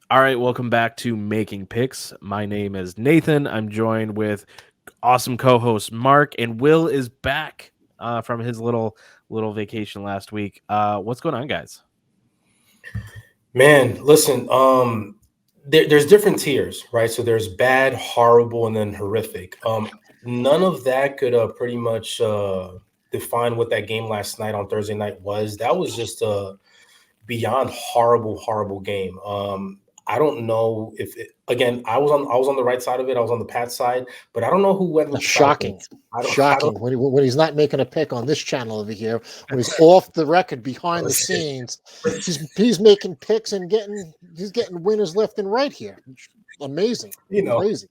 All right, welcome back to Making Picks. My name is Nathan. I'm joined with awesome co-host Mark, and Will is back from his little vacation last week. What's going on, guys? Man, listen, there's different tiers, right? So there's bad, horrible, and then horrific. None of that could pretty much define what that game last night on Thursday night was. That was just a beyond horrible, horrible game. I don't know if again, I was on the right side of it. I was on the Pat side, but I don't know who went left side of Shocking, things. I don't shocking when he's not making a pick on this channel over here. When he's off the record, behind the scenes, he's making picks and getting winners left and right here. Amazing, you know, crazy.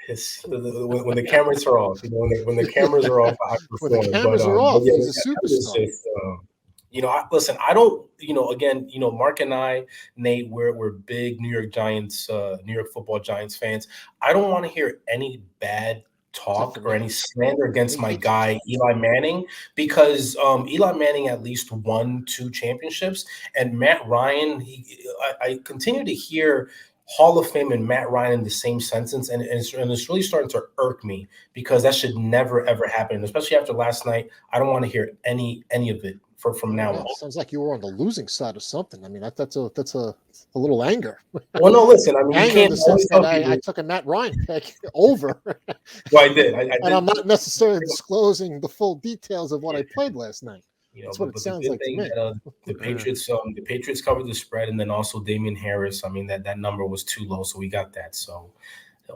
when the cameras are off, when the cameras are off, I When the perform. cameras are But off, yeah, he's a that was superstar. just listen. I don't, again, Mark and I, Nate, we're big New York Football Giants fans. I don't want to hear any bad Except for talk or any Nate. slander against Nate my hates the guy Giants. Eli Manning because Eli Manning at least won 2 championships, and Matt Ryan. I continue to hear Hall of Fame and Matt Ryan in the same sentence, and it's really starting to irk me because that should never ever happen, especially after last night. I don't want to hear any of it from Oh now wow, on. sounds like you were on the losing side of something. I mean, that's a little anger, Well, no, listen. I mean, you anger in can't the sense always that tell I people. took a Matt Ryan pick over, Well, I did. I and did. I'm not necessarily disclosing the full details of what I played last night. That's what it But the sounds good like to thing me. that Uh, the Patriots covered the spread, and then also Damian Harris. I mean that number was too low, so we got that. So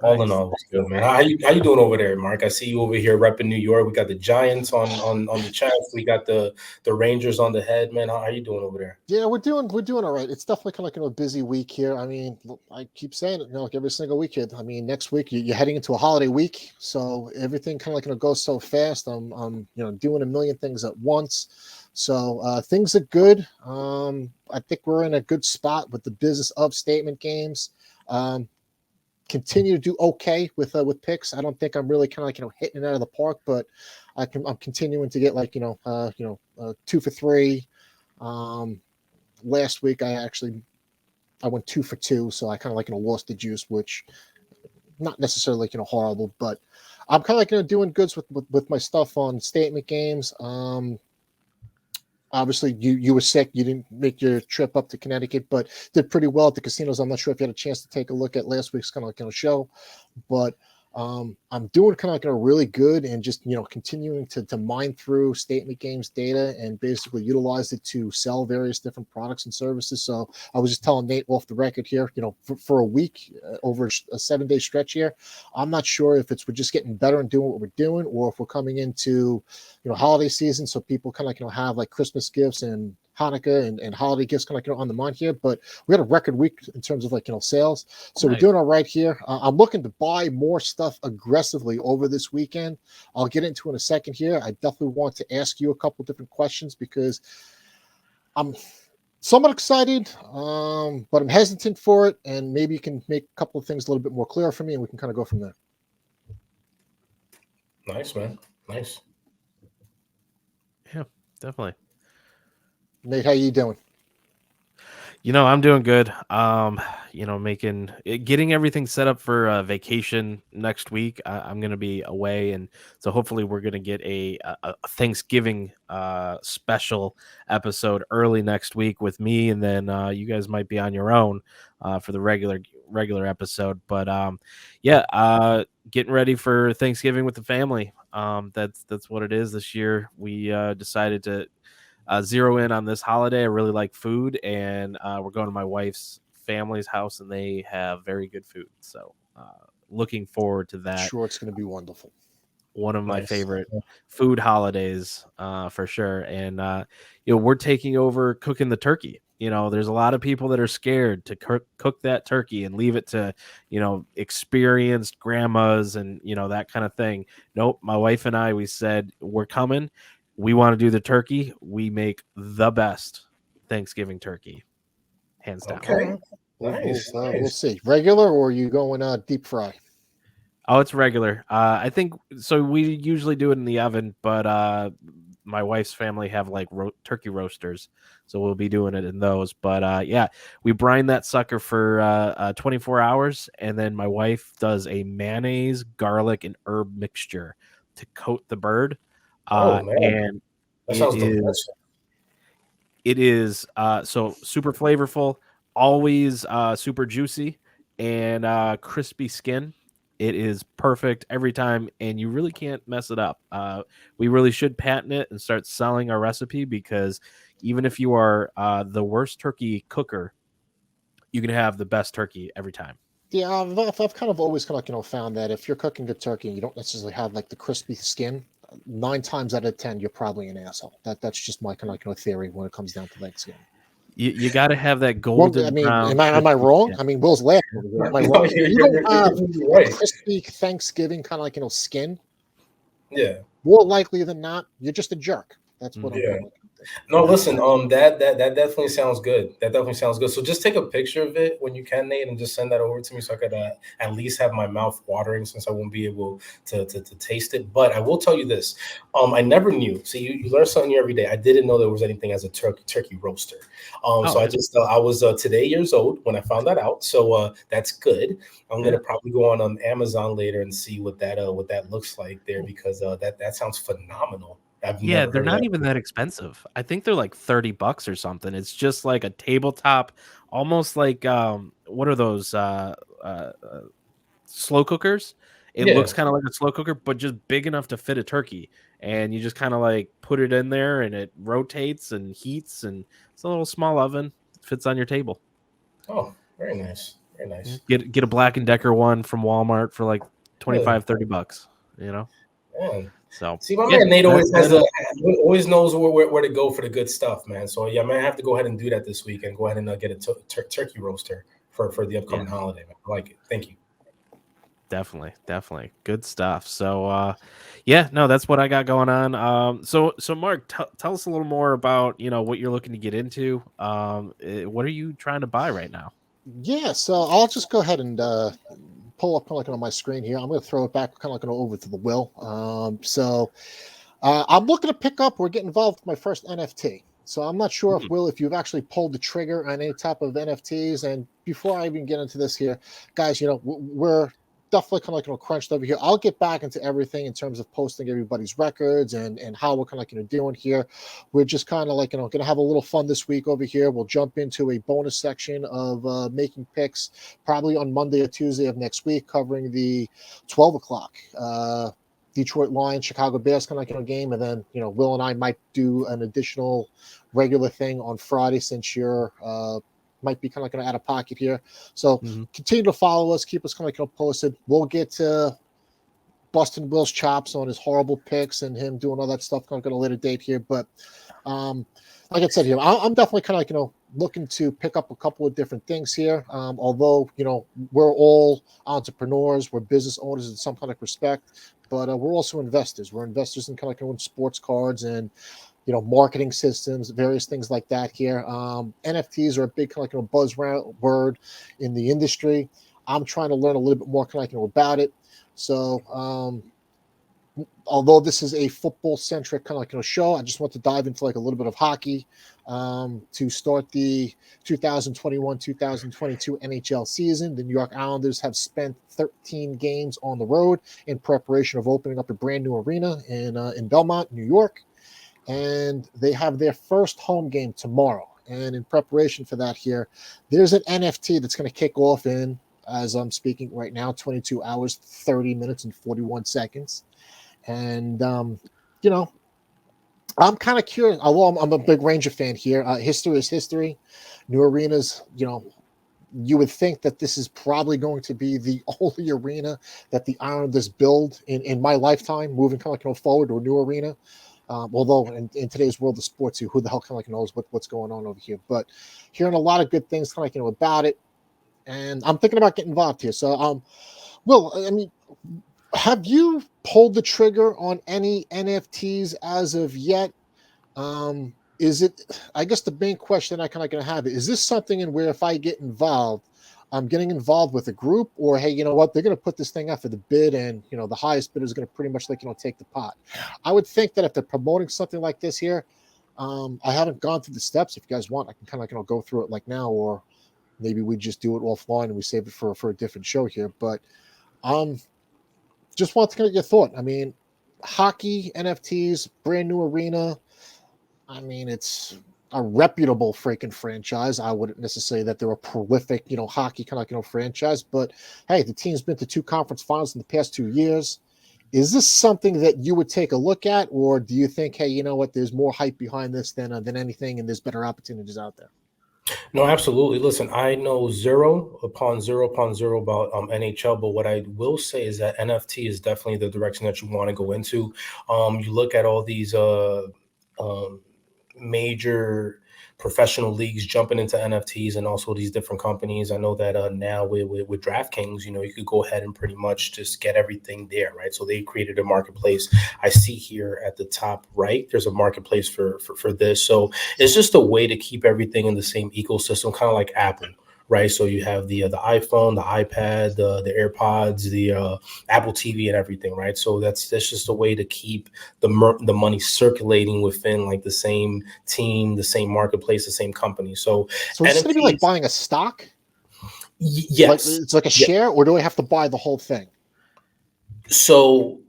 all in nice. all, it was good, man. How you doing over there, Mark? I see you over here repping New York. We got the Giants on the chest. We got the Rangers on the head, man. How you doing over there? Yeah, we're doing all right. It's definitely kind of like a busy week here. I mean, I keep saying it, like every single week here. I mean, next week you're heading into a holiday week, so everything kind of like goes so fast. I'm doing a million things at once, so things are good. I think we're in a good spot with the business of statement games. Um, Continue to do okay with picks. I don't think I'm really kind of like hitting it out of the park, but I'm continuing to get like 2 for 3. Um, Last week I went 2 for 2, so I kind of like lost the juice, which not necessarily like horrible, but I'm kind of like doing goods with my stuff on statement games. Obviously you were sick, you didn't make your trip up to Connecticut, but did pretty well at the casinos. I'm not sure if you had a chance to take a look at last week's kind of like show, but I'm doing kind of like really good and just continuing to mine through statement games data and basically utilize it to sell various different products and services. So I was just telling Nate off the record here, for a week, over a 7-day stretch here, I'm not sure if we're just getting better and doing what we're doing, or if we're coming into holiday season, so people kind of have like Christmas gifts and Hanukkah and holiday gifts kind of on the mind here. But we had a record week in terms of like sales, so we're Nice. doing all right here. I'm looking to buy more stuff aggressively over this weekend. I'll get into in a second here. I definitely want to ask you a couple different questions because I'm somewhat excited, but I'm hesitant for it, and maybe you can make a couple of things a little bit more clear for me, and we can kind of go from there. Nice, man. Nice. Yeah, definitely. Nate, how you doing? I'm doing good. Getting everything set up for vacation next week. I'm gonna be away, and so hopefully we're gonna get a Thanksgiving special episode early next week with me, and then you guys might be on your own for the regular episode. But yeah, getting ready for Thanksgiving with the family. That's what it is this year. We decided to zero in on this holiday. I really like food, and we're going to my wife's family's house, and they have very good food. So, looking forward to that. Sure, it's going to be wonderful. One of my Nice. favorite food holidays, for sure. And we're taking over cooking the turkey. There's a lot of people that are scared to cook that turkey and leave it to experienced grandmas and that kind of thing. Nope, my wife and I, we said we're coming. We want to do the turkey. We make the best Thanksgiving turkey, hands down. All Okay. right. Nice. We'll Nice. see. Regular, or are you going deep fry? Oh, it's regular. I think so. We usually do it in the oven, but my wife's family have like turkey roasters, so we'll be doing it in those. But yeah, we brine that sucker for 24 hours, and then my wife does a mayonnaise, garlic, and herb mixture to coat the bird. Oh man, And that it sounds is delicious. so super flavorful, always super juicy and crispy skin. It is perfect every time, and you really can't mess it up. We really should patent it and start selling our recipe, because even if you are the worst turkey cooker, you can have the best turkey every time. Yeah, I've kind of always kind of found that if you're cooking good turkey and you don't necessarily have like the crispy skin, 9 times out of 10 you're probably an asshole. That's just my kind of theory when it comes down to Thanksgiving. You got to have that Well, I golden mean, brown. am I crispy wrong? skin. I mean, Will's laughing over here. Am I No, wrong? You don't have you're a right. crispy Thanksgiving kind of skin. Yeah. More likely than not, you're just a jerk. That's what I'm Yeah. kind of thinking. No, listen, that definitely sounds good. That definitely sounds good. So just take a picture of it when you can, Nate, and just send that over to me so I could at least have my mouth watering, since I won't be able to taste it. But I will tell you this: I never knew. See, you learn something new every day. I didn't know there was anything as a turkey roaster. So I just I was today years old when I found that out. So that's good. I'm gonna probably go on Amazon later and see what that looks like there, because that sounds phenomenal. I've Yeah, never they're heard of not that. even that expensive. I think they're like $30 or something. It's just like a tabletop, almost like what are those slow cookers? It looks Yeah. kind of like a slow cooker, but just big enough to fit a turkey. And you just kind of like put it in there, and it rotates and heats, and it's a little small oven. It fits on your table. Oh, very nice. Very nice. Get a Black and Decker one from Walmart for like Yeah. 25-30 bucks, you know? Yeah. So See, my yeah, man Nate that, always that is always knows where to go for the good stuff, man. So yeah, man, I have to go ahead and do that this week and go ahead and get a turkey roaster for the yeah. upcoming holiday. Man. I like it. Thank you. Definitely good stuff. So yeah, no, that's what I got going on. So Mark, tell us a little more about what you're looking to get into. What are you trying to buy right now? Yeah, so I'll just go ahead and pull up kind of on my screen here. I'm going to throw it back kind of over to the Will. I'm looking to pick up or get involved with my first NFT. So I'm not sure if you've actually pulled the trigger on any type of NFTs. And before I even get into this here, guys, we're definitely kind of crunched over here. I'll get back into everything in terms of posting everybody's records and how we're kind of doing here. We're just kind of going to have a little fun this week over here. We'll jump into a bonus section of making picks probably on Monday or Tuesday of next week, covering the 12 o'clock Detroit Lions, Chicago Bears kind of game, and then Will and I might do an additional regular thing on Friday, since you're might be kind of out of pocket here. So continue to follow us, keep us kind of posted. We'll get to busting Will's chops on his horrible picks and him doing all that stuff kind of at a later date here. But like I said here, I'm definitely kind of looking to pick up a couple of different things here. Although we're all entrepreneurs, we're business owners in some kind of respect, but we're also investors. We're investors in kind of sports cards and marketing systems, various things like that here. NFTs are a big kind of buzz word in the industry. I'm trying to learn a little bit more kind of about it. So although this is a football centric kind of show, I just want to dive into a little bit of hockey to start the 2021-2022 NHL season. The New York Islanders have spent 13 games on the road in preparation of opening up a brand new arena in Belmont, New York. And they have their first home game tomorrow. And in preparation for that here, there's an NFT that's going to kick off in, as I'm speaking right now, 22 hours, 30 minutes, and 41 seconds. And, I'm kind of curious. Although I'm a big Ranger fan here. History is history. New arenas, you would think that this is probably going to be the only arena that the Islanders build in my lifetime, moving kind of forward to a new arena. Although in today's world of sports, who the hell kind of knows what's going on over here? But hearing a lot of good things kind of about it, and I'm thinking about getting involved here. So, Will, I mean, have you pulled the trigger on any NFTs as of yet? Is it? I guess the main question I kind of have is this something in where if I get involved, I'm getting involved with a group, or hey, you know what, they're going to put this thing out for the bid, and the highest bidder is going to pretty much take the pot. I would think that if they're promoting something like this here, I haven't gone through the steps. If you guys want, I can kind of go through it like now, or maybe we just do it offline and we save it for a different show here. But just want to get your thought. I mean, hockey NFTs, brand new arena. I mean, it's a reputable freaking franchise. I wouldn't necessarily say that they're a prolific, hockey franchise, but hey, the team's been to 2 conference finals in the past 2 years. Is this something that you would take a look at, or do you think, hey, you know what, there's more hype behind this than anything, and there's better opportunities out there? No, absolutely. Listen, I know zero upon zero about NHL, but what I will say is that NFT is definitely the direction that you want to go into. You look at all these major professional leagues jumping into NFTs, and also these different companies. I know that now with DraftKings, you could go ahead and pretty much just get everything there, right? So they created a marketplace. I see here at the top right, there's a marketplace for this. So it's just a way to keep everything in the same ecosystem, kind of like Apple. Right, so you have the iPhone, the iPad, the AirPods, the Apple TV, and everything. Right, so that's just a way to keep the money circulating within like the same team, the same marketplace, the same company. So it's going to be like buying a stock. Yes, it's like a share, or do I have to buy the whole thing? So,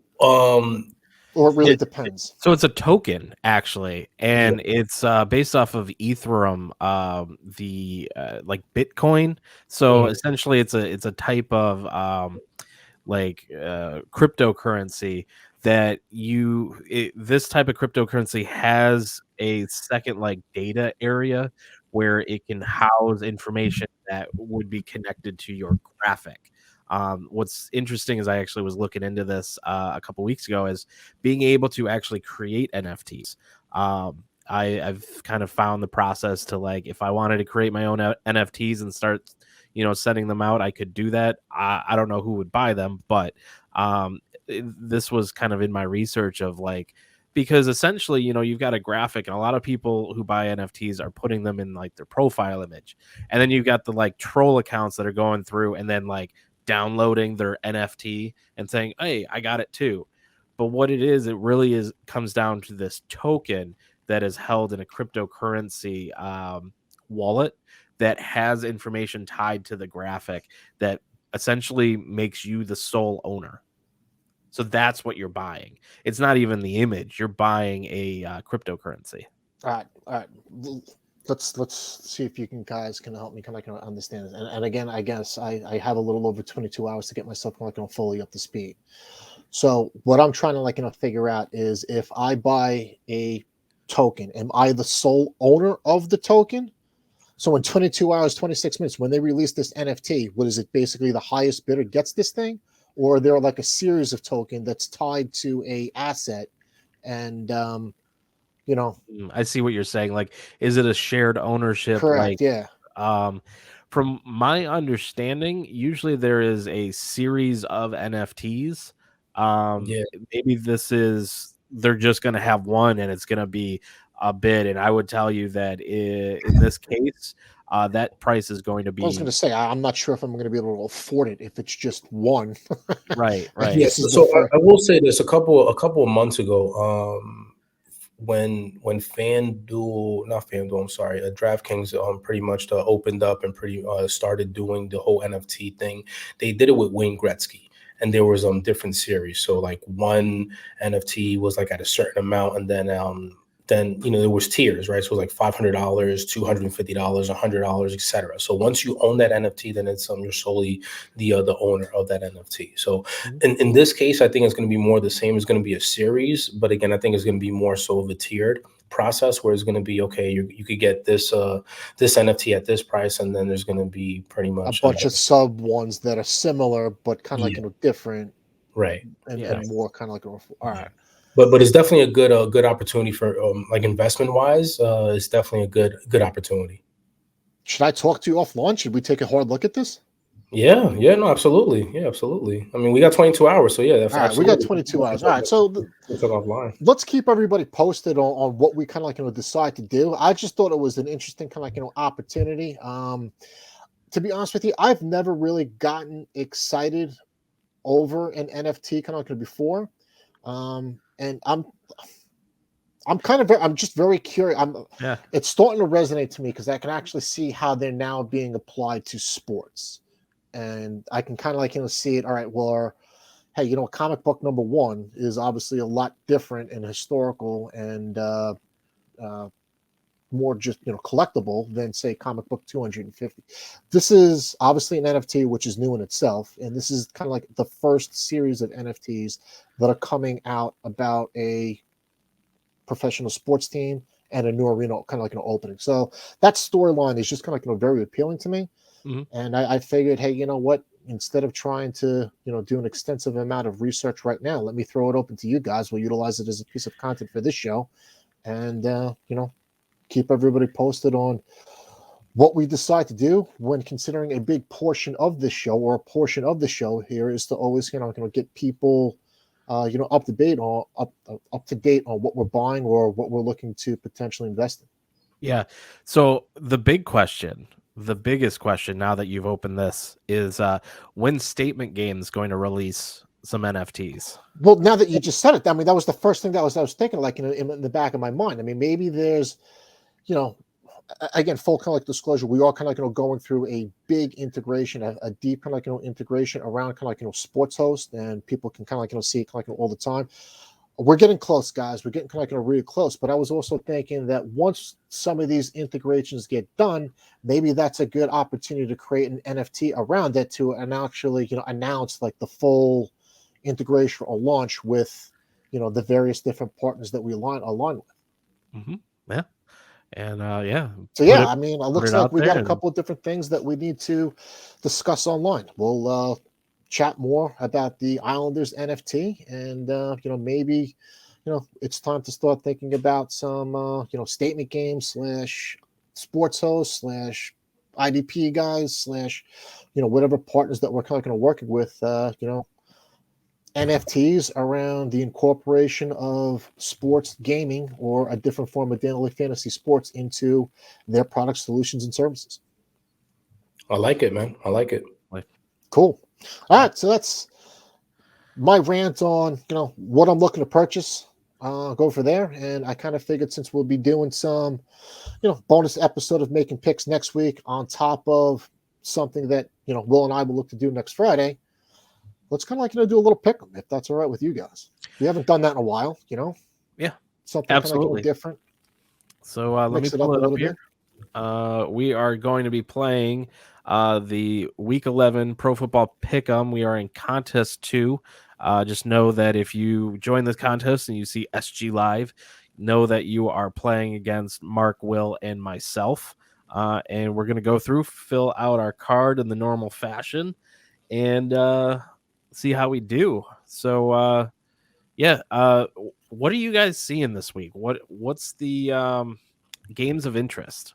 or it really depends. So it's a token, actually, and it's based off of Ethereum, the like Bitcoin. So essentially, it's a type of cryptocurrency that this type of cryptocurrency has a second data area where it can house information that would be connected to your graphic. What's interesting is I actually was looking into this a couple weeks ago, is being able to actually create NFTs. I've kind of found the process to if I wanted to create my own NFTs and start, sending them out, I could do that. I don't know who would buy them, but this was kind of in my research of because essentially, you've got a graphic, and a lot of people who buy NFTs are putting them in their profile image. And then you've got the troll accounts that are going through and then downloading their NFT and saying, hey, I got it too. But what it really comes down to this token that is held in a cryptocurrency wallet that has information tied to the graphic that essentially makes you the sole owner. So that's what you're buying. It's not even the image. You're buying a cryptocurrency. All right. Let's see if you guys can help me understand this. And again, I guess I have a little over 22 hours to get myself fully up to speed. So what I'm trying to figure out is, if I buy a token, am I the sole owner of the token? So in 22 hours, 26 minutes, when they release this NFT, what is it? Basically, the highest bidder gets this thing, or they're a series of token that's tied to a asset, and I see what you're saying. Is it a shared ownership? Correct. Yeah. From my understanding, usually there is a series of NFTs. Maybe they're just going to have one, and it's going to be a bid. And I would tell you that in this case, that price is going to be. I was going to say, I'm not sure if I'm going to be able to afford it if it's just one. Right. Yes. So I will say this: a couple of months ago, when DraftKings pretty much opened up and started doing the whole NFT thing. They did it with Wayne Gretzky, and there was different series. So one NFT was at a certain amount, and then there was tiers, right? So it was $500, $250, $100, etc. So once you own that NFT, then it's you're solely the owner of that NFT. So in this case, I think it's going to be more the same. It's going to be a series, but again, I think it's going to be more so of a tiered process, where it's going to be, okay, you could get this NFT at this price, and then there's going to be pretty much a bunch of sub ones that are similar but kind of different, right? And more kind of all right. But it's definitely a good opportunity for investment wise. It's definitely a good opportunity. Should I talk to you offline? Should we take a hard look at this? Yeah, no, absolutely. Yeah, absolutely. I mean, we got 22 hours, so yeah, that's all right. We got 22 hours. All right, so offline. Let's keep everybody posted on what we kind of decide to do. I just thought it was an interesting kind of opportunity. to be honest with you, I've never really gotten excited over an NFT kind of like before. And I'm just very curious. Yeah. It's starting to resonate to me because I can actually see how they're now being applied to sports, and I can kind of like see it. All right, well, hey, comic book number one is obviously a lot different and historical and uh, more just collectible than say comic book 250. This is obviously an NFT, which is new in itself, and this is kind of like the first series of NFTs that are coming out about a professional sports team and a new arena, kind of like an opening. So that storyline is just kind of like very appealing to me. Mm-hmm. And I figured, hey, you know what? Instead of trying to do an extensive amount of research right now, let me throw it open to you guys. We'll utilize it as a piece of content for this show, and keep everybody posted on what we decide to do. When considering a big portion of the show, or a portion of the show here, is to always get people up to date on what we're buying or what we're looking to potentially invest in. Yeah. So the biggest question now that you've opened this is when Statement Games going to release some NFTs? Well, now that you just said it, I mean, that was the first thing I was thinking, like in the back of my mind. I mean, maybe there's, again, full kind of like disclosure, we are kind of like going through a big integration, a deep kind of like integration around kind of like sports host, and people can kind of like see it kind of like all the time. We're getting close, guys. We're getting kind of like really close. But I was also thinking that once some of these integrations get done, maybe that's a good opportunity to create an NFT around it to actually announce like the full integration or launch with the various different partners that we align with. Mm-hmm. Yeah. And so yeah, I mean, it looks like we got a and... couple of different things that we need to discuss online. We'll chat more about the Islanders NFT, and maybe it's time to start thinking about some statement games / sports host / IDP guys / whatever partners that we're kind of working with NFTs around the incorporation of sports gaming or a different form of daily fantasy sports into their products, solutions, and services. I like it, man. I like it. Cool. All right, so that's my rant on what I'm looking to purchase. Go for there, and I kind of figured since we'll be doing some bonus episode of making picks next week on top of something that Will and I will look to do next Friday, let's kind of like do a little pick 'em, if that's all right with you guys. We haven't done that in a while, Yeah, something absolutely kind of different. So let me pull it up here. We are going to be playing the Week 11 Pro Football Pick'em. We are in Contest 2. Just know that if you join this contest and you see SG Live, know that you are playing against Mark, Will, and myself. And we're going to go through, fill out our card in the normal fashion, and see how we do. So, what are you guys seeing this week? What's the games of interest?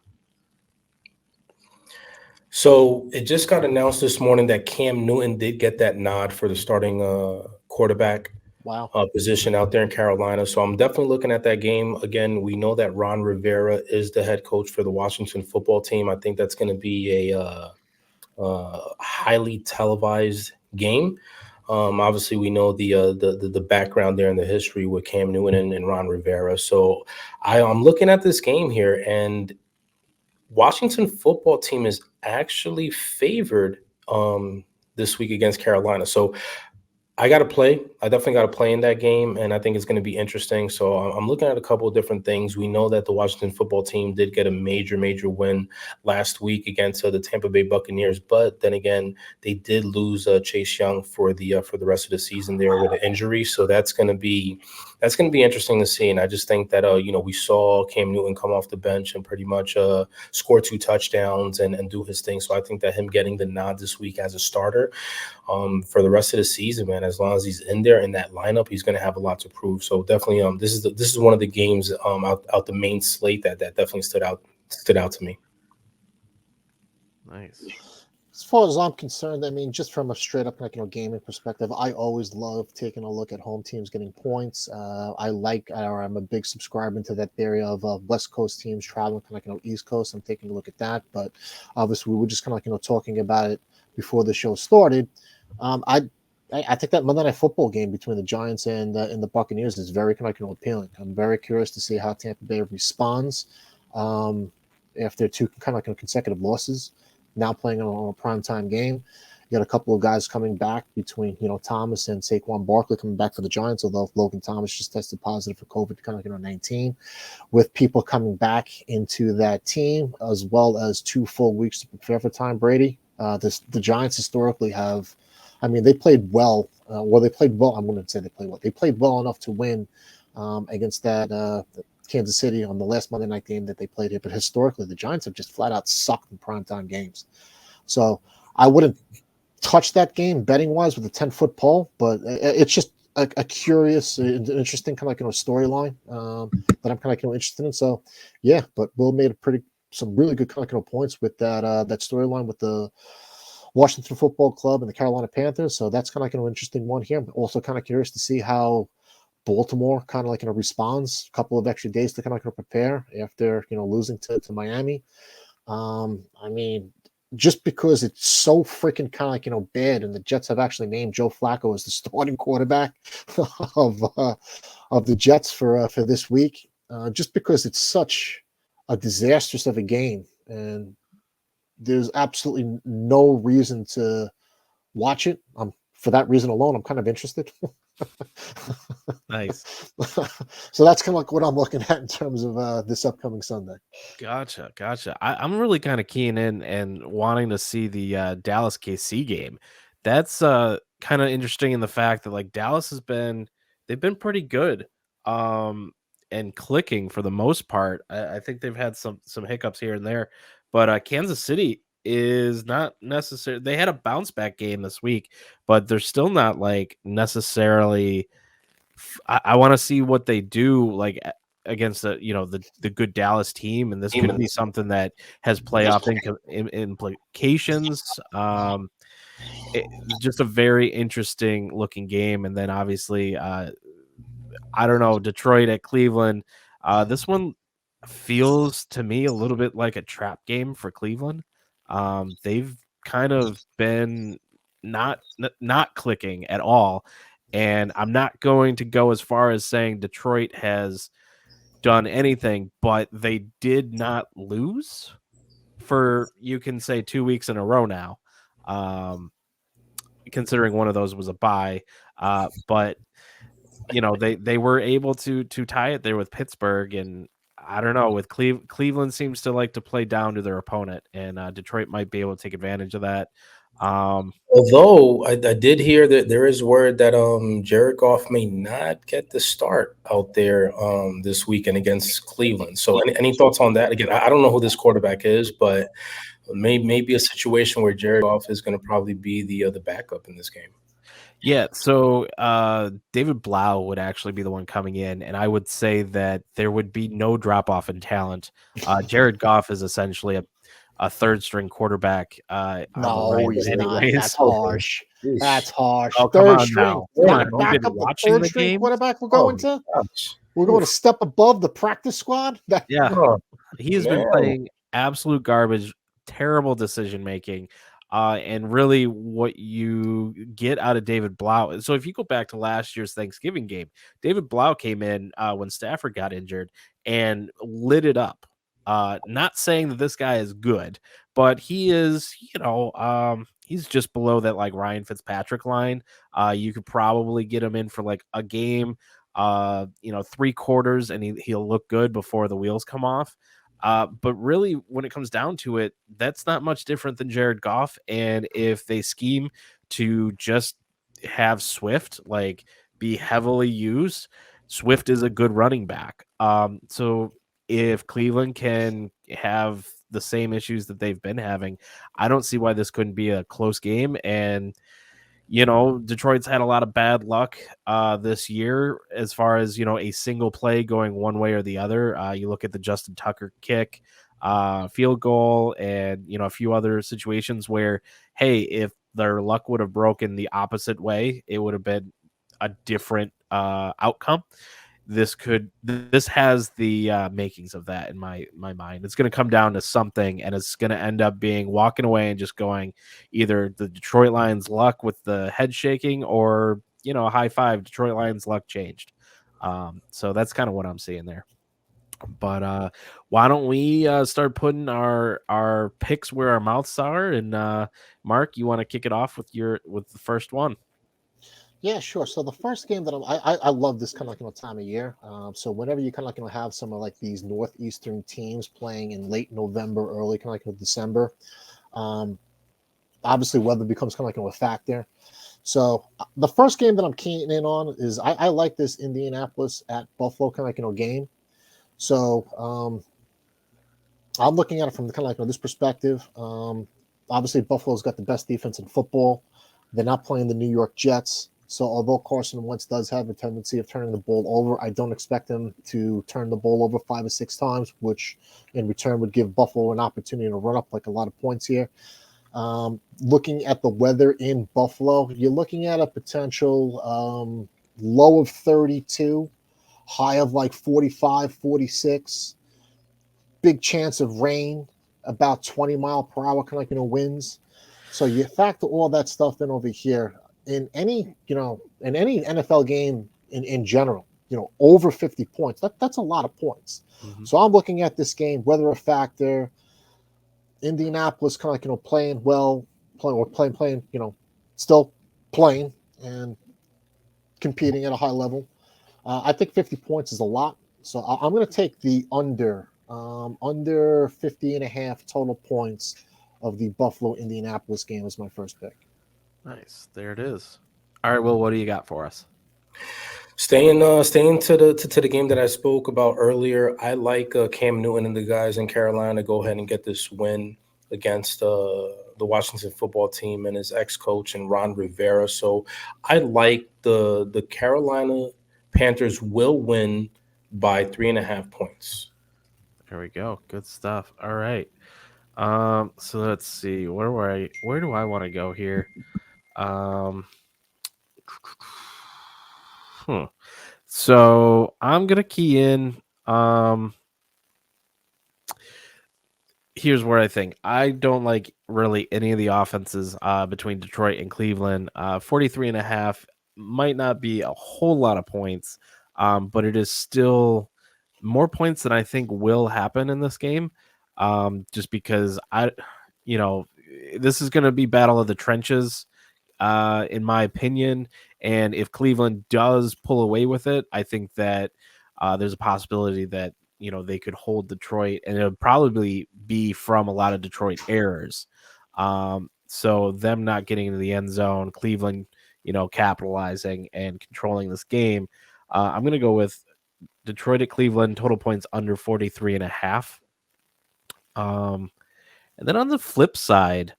So it just got announced this morning that Cam Newton did get that nod for the starting quarterback position out there in Carolina. So I'm definitely looking at that game. Again, we know that Ron Rivera is the head coach for the Washington football team. I think that's going to be a highly televised game. Obviously, we know the background there and the history with Cam Newton and Ron Rivera. So I'm looking at this game here, and Washington football team is actually favored this week against Carolina. So I got to play. I definitely got to play in that game, and I think it's going to be interesting. So I'm looking at a couple of different things. We know that the Washington football team did get a major win last week against the Tampa Bay Buccaneers, but then again, they did lose Chase Young for the rest of the season there with an injury. So that's going to be interesting to see. And I just think that we saw Cam Newton come off the bench and pretty much score 2 touchdowns and do his thing. So I think that him getting the nod this week as a starter for the rest of the season, man, as long as he's in there in that lineup, he's going to have a lot to prove. So definitely, this is one of the games out the main slate that definitely stood out to me. Nice. As far as I'm concerned, I mean, just from a straight up gaming perspective, I always love taking a look at home teams getting points. I'm a big subscriber to that theory of West Coast teams traveling East Coast. I'm taking a look at that, but obviously we were just talking about it before the show started. I think that Monday Night Football game between the Giants and the Buccaneers is very appealing. I'm very curious to see how Tampa Bay responds after two consecutive losses. Now playing on a primetime game. You got a couple of guys coming back between, Thomas and Saquon Barkley coming back for the Giants, although Logan Thomas just tested positive for COVID 19, with people coming back into that team, as well as 2 full weeks to prepare for Tom Brady. The Giants historically have, they played well. They played well. I'm going to say they played well. They played well enough to win against that Kansas City on the last Monday night game that they played here. But historically, the Giants have just flat out sucked in primetime games. So I wouldn't touch that game betting wise with a 10-foot pole, but it's just a curious, interesting storyline that I'm interested in. So yeah, but Will made some really good points with that storyline with the Washington Football Club and the Carolina Panthers. So that's an interesting one here. I'm also curious to see how Baltimore responds. A couple of extra days to prepare after losing to Miami. Just because it's so freaking bad, and the Jets have actually named Joe Flacco as the starting quarterback of the Jets for this week. Just because it's such a disastrous of a game, and there's absolutely no reason to watch it. For that reason alone, I'm kind of interested. Nice. So that's what I'm looking at in terms of this upcoming Sunday. Gotcha. I'm really kind of keying in and wanting to see the Dallas KC game. That's kind of interesting in the fact that Dallas they've been pretty good and clicking for the most part. I think they've had some hiccups here and there, but Kansas City is not necessarily. They had a bounce back game this week, but they're still not necessarily. I want to see what they do against the good Dallas team, and this could be something that has playoff implications. Just a very interesting looking game, and then obviously, I don't know, Detroit at Cleveland. This one feels to me a little bit like a trap game for Cleveland. They've kind of been not clicking at all. And I'm not going to go as far as saying Detroit has done anything, but they did not lose for, you can say, 2 weeks in a row now, considering one of those was a bye. But they were able to tie it there with Pittsburgh, and I don't know, with Cleveland seems to like to play down to their opponent, and Detroit might be able to take advantage of that. Although I did hear that there is word that Jared Goff may not get the start out there this weekend against Cleveland. So any thoughts on that? Again, I don't know who this quarterback is, but maybe a situation where Jared Goff is going to probably be the backup in this game. Yeah, so David Blau would actually be the one coming in, and I would say that there would be no drop off in talent. Jared Goff is essentially a third string quarterback. No, he's not. That's harsh. That's harsh. Oh, third string. Back up the third string game? Quarterback we're going to? We're going to step above the practice squad? Yeah. He has been playing absolute garbage, terrible decision making. And really what you get out of David Blau. So if you go back to last year's Thanksgiving game, David Blau came in when Stafford got injured and lit it up. Not saying that this guy is good, but he is, he's just below that Ryan Fitzpatrick line. You could probably get him in for a game, 3 quarters, and he'll look good before the wheels come off. But really, when it comes down to it, that's not much different than Jared Goff. And if they scheme to just have Swift be heavily used, Swift is a good running back. So if Cleveland can have the same issues that they've been having, I don't see why this couldn't be a close game. And Detroit's had a lot of bad luck this year as far as, a single play going one way or the other. You look at the Justin Tucker kick. field goal, and a few other situations where, hey, if their luck would have broken the opposite way, it would have been a different outcome. This has the makings of that in my mind. It's going to come down to something, and it's going to end up being walking away and just going either the Detroit Lions luck with the head shaking, or a high five, Detroit Lions luck changed. So that's kind of what I'm seeing there. But why don't we start putting our picks where our mouths are? And Mark, you want to kick it off with the first one? Yeah, sure. So the first game that I love this kind of time of year. So whenever you kind of have some of like these northeastern teams playing in late November, early kind of December, um, obviously weather becomes kind of a factor. So the first game that I'm keying in on is I like this Indianapolis at Buffalo kind of game. So I'm looking at it from the kind of this perspective. Obviously Buffalo's got the best defense in football. They're not playing the New York Jets. So although Carson Wentz does have a tendency of turning the ball over, I don't expect him to turn the ball over 5 or 6 times, which in return would give Buffalo an opportunity to run up like a lot of points here. Looking at the weather in Buffalo, you're looking at a potential low of 32, high of like 45, 46. Big chance of rain, about 20-mile-per-hour kind of winds. So you factor all that stuff in over here. In any NFL game in general, over 50 points. That's a lot of points. Mm-hmm. So I'm looking at this game, weather a factor. Indianapolis kind of playing well, playing, still playing and competing at a high level. I think 50 points is a lot. So I'm going to take the under 50 and a half total points of the Buffalo-Indianapolis game as my first pick. Nice. There it is. All right, Will, what do you got for us? Staying to the game that I spoke about earlier, I like Cam Newton and the guys in Carolina go ahead and get this win against the Washington football team and his ex-coach and Ron Rivera. So I like the Carolina Panthers will win by 3.5 points. There we go. Good stuff. All right. So let's see. Where do I want to go here? So I'm gonna key in. Here's where I think I don't like really any of the offenses between Detroit and Cleveland. 43.5 might not be a whole lot of points, but it is still more points than I think will happen in this game. Just because this is going to be battle of the trenches, in my opinion. And if Cleveland does pull away with it, I think that there's a possibility that they could hold Detroit, and it would probably be from a lot of Detroit errors. So them not getting into the end zone, Cleveland, capitalizing and controlling this game. I'm going to go with Detroit at Cleveland, total points under 43.5. And then on the flip side,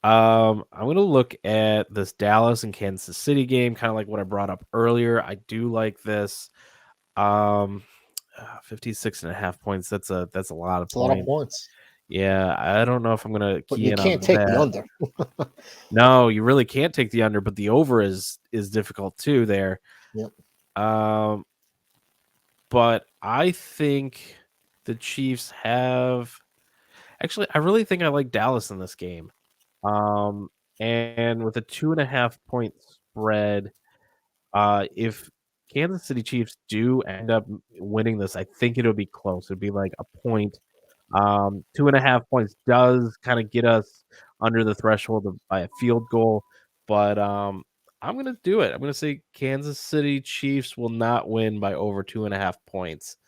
I'm going to look at this Dallas and Kansas City game, kind of like what I brought up earlier. I do like this. 56.5 points. That's a lot of points. A lot of points. Yeah, I don't know if I'm going to key in on that. You can't take the under. No, you really can't take the under, but the over is difficult too there. Yep. But I think the Chiefs have. Actually, I really think I like Dallas in this game. And with a 2.5 point spread, if Kansas City Chiefs do end up winning this, I think it'll be close. It'll be like a point. 2.5 points does kind of get us under the threshold by a field goal, but I'm gonna do it. I'm gonna say Kansas City Chiefs will not win by over 2.5 points.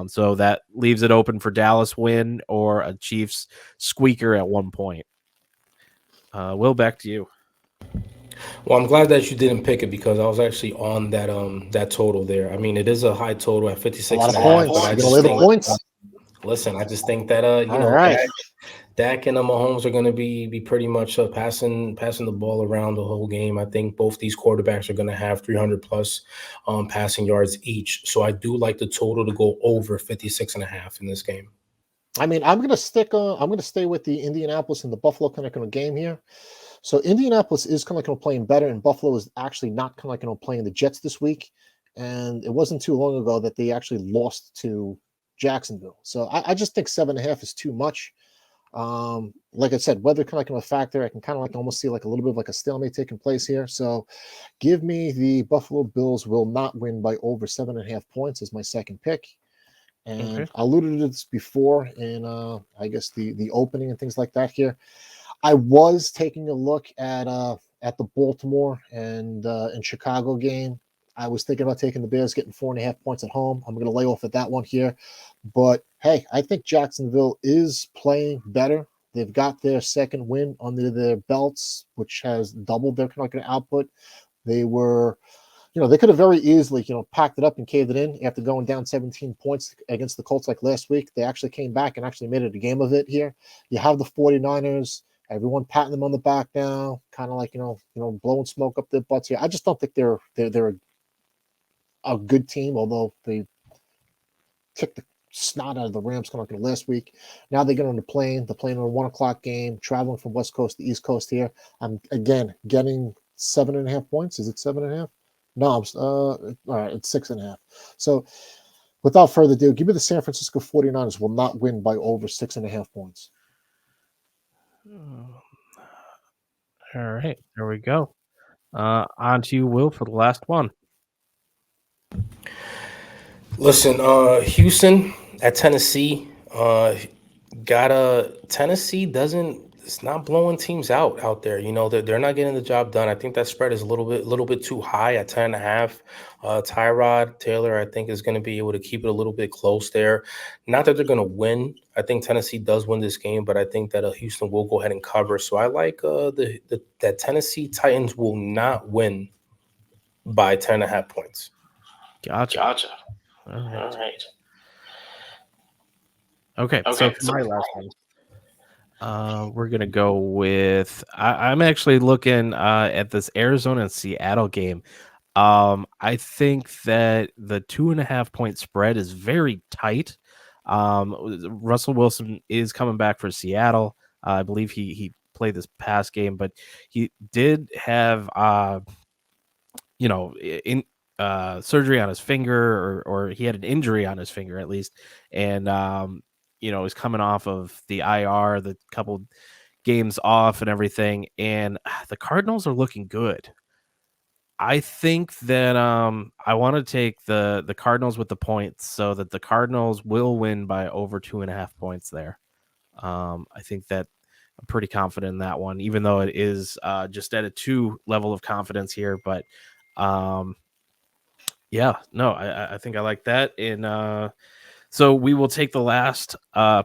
So that leaves it open for Dallas win or a Chiefs squeaker at 1 point. Will, back to you. Well, I'm glad that you didn't pick it because I was actually on that total there. I mean, it is a high total at 56 and a half. But I just think, points. Listen, I just think that Dak and Mahomes are going to be pretty much passing the ball around the whole game. I think both these quarterbacks are going to have 300 plus passing yards each. So I do like the total to go over 56 and a half in this game. I mean, I'm gonna stay with the Indianapolis and the Buffalo kind of game here. So Indianapolis is kind of playing better, and Buffalo is actually not kind of playing the Jets this week. And it wasn't too long ago that they actually lost to Jacksonville. So I just think 7.5 is too much. Like I said, weather kind of a factor. I can kind of almost see like a little bit of like a stalemate taking place here. So give me the Buffalo Bills will not win by over 7.5 points as my second pick. And Okay. I alluded to this before in I guess the opening and things like that here. I was taking a look at the Baltimore and Chicago game. I was thinking about taking the Bears, getting 4.5 points at home. I'm going to lay off at that one here, but hey, I think Jacksonville is playing better. They've got their second win under their belts, which has doubled their kind of output. They were, they could have very easily, packed it up and caved it in after going down 17 points against the Colts like last week. They actually came back and actually made it a game of it here. You have the 49ers. Everyone patting them on the back now, kind of like blowing smoke up their butts here. I just don't think they're a good team, although they kicked the snot out of the Rams kind of like last week. Now they get on the plane. They're playing on a 1 o'clock game, traveling from West Coast to East Coast here. I'm again getting 7.5 points. Is it 7.5? No, all right, it's 6.5. So without further ado, give me the San Francisco 49ers will not win by over 6.5 points. All right, there we go. On to you, Will, for the last one. Listen, Houston at Tennessee. Tennessee doesn't. It's not blowing teams out there. They're not getting the job done. I think that spread is a little bit too high at 10.5. Tyrod Taylor, I think, is going to be able to keep it a little bit close there. Not that they're going to win. I think Tennessee does win this game, but I think that Houston will go ahead and cover. So I like that Tennessee Titans will not win by 10.5 points. Gotcha. All right. Okay, so for my last one, we're gonna go with. I'm actually looking at this Arizona and Seattle game. I think that the 2.5 point spread is very tight. Russell Wilson is coming back for Seattle. I believe he played this past game, but he did have in surgery on his finger, or he had an injury on his finger at least, and is coming off of the IR, the couple games off and everything, and the Cardinals are looking good. I think that I want to take the Cardinals with the points, so that the Cardinals will win by over 2.5 points there. I think that I'm pretty confident in that one, even though it is just at a 2 level of confidence here. But yeah, no, I think I like that. And so we will take the last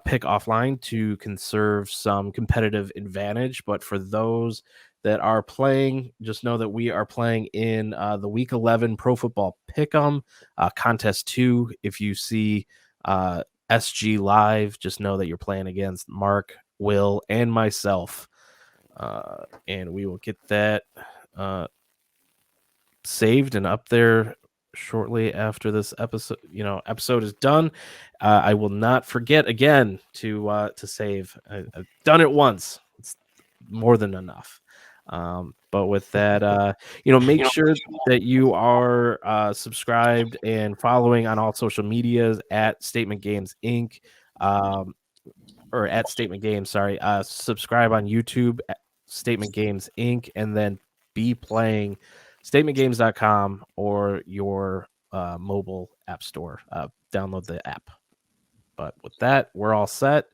pick offline to conserve some competitive advantage. But for those that are playing, just know that we are playing in the Week 11 Pro Football Pick'em Contest 2. If you see SG Live, just know that you're playing against Mark, Will, and myself. And we will get that saved and up there shortly after this episode is done. I will not forget again to save. I've done it once. It's more than enough. But with that, make sure that you are subscribed and following on all social medias at Statement Games Inc. Or at Statement Games. Sorry. Subscribe on YouTube at Statement Games Inc. And then be playing StatementGames.com or your mobile app store. Download the app. But with that, we're all set.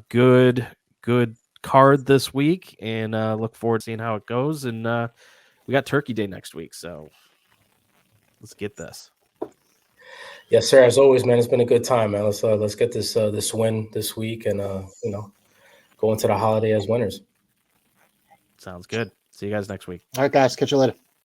Good card this week, and look forward to seeing how it goes. And we got Turkey Day next week, so let's get this. Yes, sir. As always, man, it's been a good time, man. Let's get this win this week, and go into the holiday as winners. Sounds good. See you guys next week. All right, guys. Catch you later.